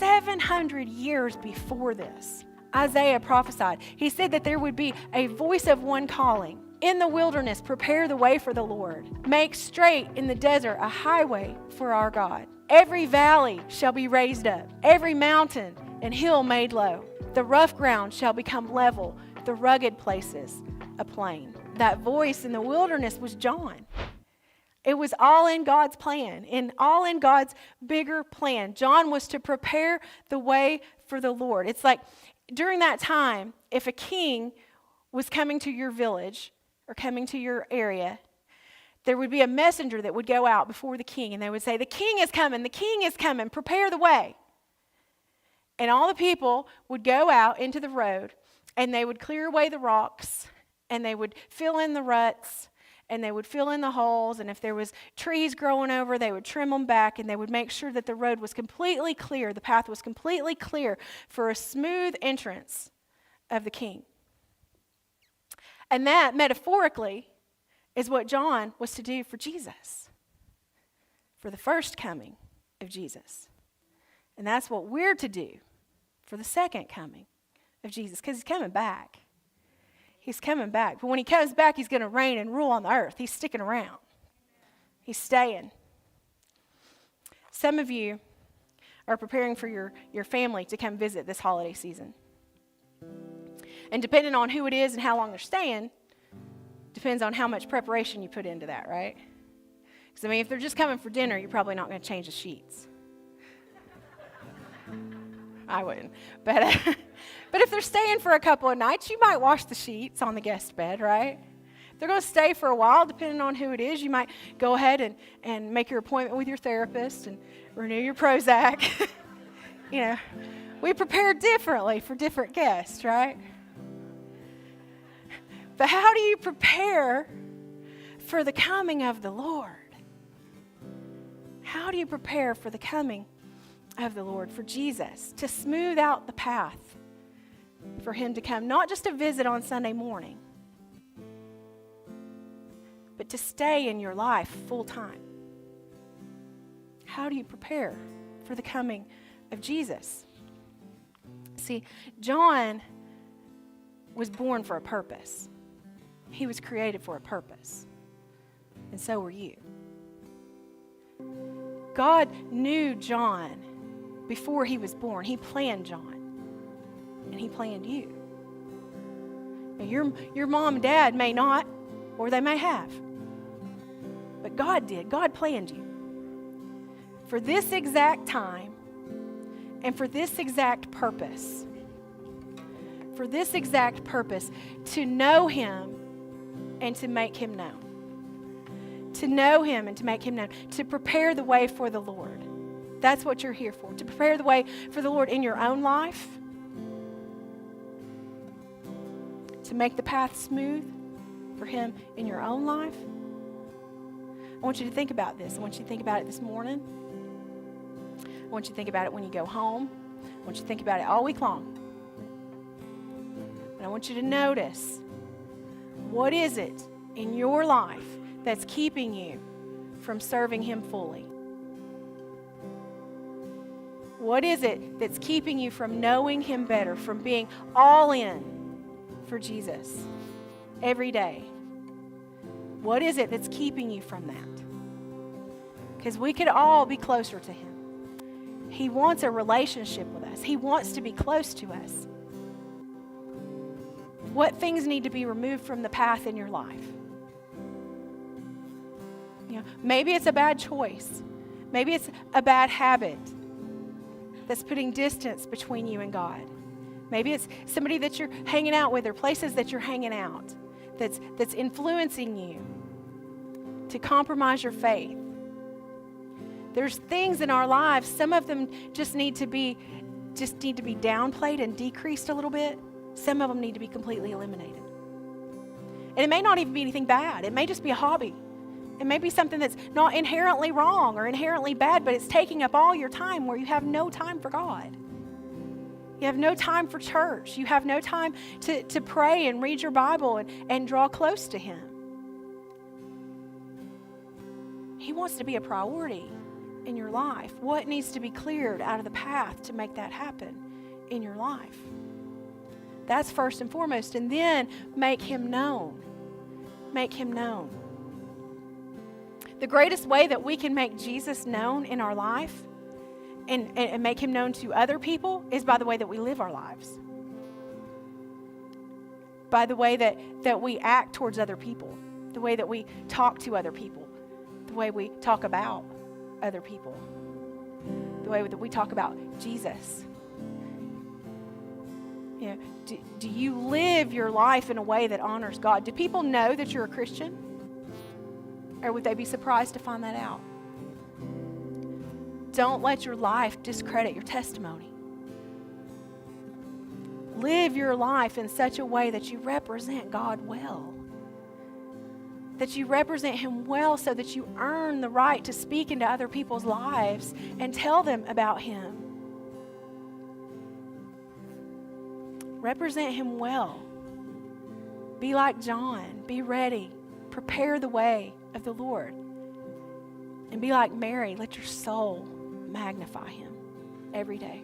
700 years before this, Isaiah prophesied. He said that there would be a voice of one calling. In the wilderness, prepare the way for the Lord. Make straight in the desert a highway for our God. Every valley shall be raised up, every mountain and hill made low. The rough ground shall become level, the rugged places a plain. That voice in the wilderness was John. It was all in God's plan, all in God's bigger plan. John was to prepare the way for the Lord. It's like during that time, if a king was coming to your village or coming to your area, there would be a messenger that would go out before the king, and they would say, the king is coming, prepare the way. And all the people would go out into the road, and they would clear away the rocks, and they would fill in the ruts, and they would fill in the holes, and if there was trees growing over, they would trim them back, and they would make sure that the road was completely clear, the path was completely clear for a smooth entrance of the king. And that, metaphorically, is what John was to do for Jesus, for the first coming of Jesus. And that's what we're to do for the second coming of Jesus, because he's coming back. He's coming back. But when he comes back, he's going to reign and rule on the earth. He's sticking around. He's staying. Some of you are preparing for your family to come visit this holiday season. And depending on who it is and how long they're staying, depends on how much preparation you put into that, right? Because, if they're just coming for dinner, you're probably not going to change the sheets. I wouldn't. But if they're staying for a couple of nights, you might wash the sheets on the guest bed, right? If they're going to stay for a while, depending on who it is, you might go ahead and make your appointment with your therapist and renew your Prozac. We prepare differently for different guests, right? But how do you prepare for the coming of the Lord? How do you prepare for the coming of the Lord, for Jesus, to smooth out the path for him to come, not just to visit on Sunday morning, but to stay in your life full time? How do you prepare for the coming of Jesus? See, John was born for a purpose. He was created for a purpose. And so were you. God knew John before he was born. He planned John. And he planned you. Now, your mom and dad may not, or they may have. But God did. God planned you. For this exact time and for this exact purpose. For this exact purpose, to know him and to make him known. To know him and to make him known. To prepare the way for the Lord. That's what you're here for. To prepare the way for the Lord in your own life. To make the path smooth for him in your own life. I want you to think about this. I want you to think about it this morning. I want you to think about it when you go home. I want you to think about it all week long. And I want you to notice, what is it in your life that's keeping you from serving him fully? What is it that's keeping you from knowing him better, from being all in for Jesus every day? What is it that's keeping you from that? Because we could all be closer to him. He wants a relationship with us. He wants to be close to us. What things need to be removed from the path in your life? Maybe it's a bad choice. Maybe it's a bad habit that's putting distance between you and God. Maybe it's somebody that you're hanging out with or places that you're hanging out that's influencing you to compromise your faith. There's things in our lives, some of them just need to be downplayed and decreased a little bit. Some of them need to be completely eliminated. And it may not even be anything bad. It may just be a hobby. It may be something that's not inherently wrong or inherently bad, but it's taking up all your time where you have no time for God. You have no time for church. You have no time to pray and read your Bible and draw close to him. He wants to be a priority in your life? What needs to be cleared out of the path to make that happen in your life? That's first and foremost. And then make him known. Make him known. The greatest way that we can make Jesus known in our life and make him known to other people is by the way that we live our lives. By the way that we act towards other people. The way that we talk to other people. The way we talk about other people. The way that we talk about Jesus. You know, do you live your life in a way that honors God? Do people know that you're a Christian? Or would they be surprised to find that out? Don't let your life discredit your testimony. Live your life in such a way that you represent God well. That you represent him well so that you earn the right to speak into other people's lives and tell them about him. Represent him well. Be like John. Be ready. Prepare the way of the Lord. And be like Mary. Let your soul magnify him every day.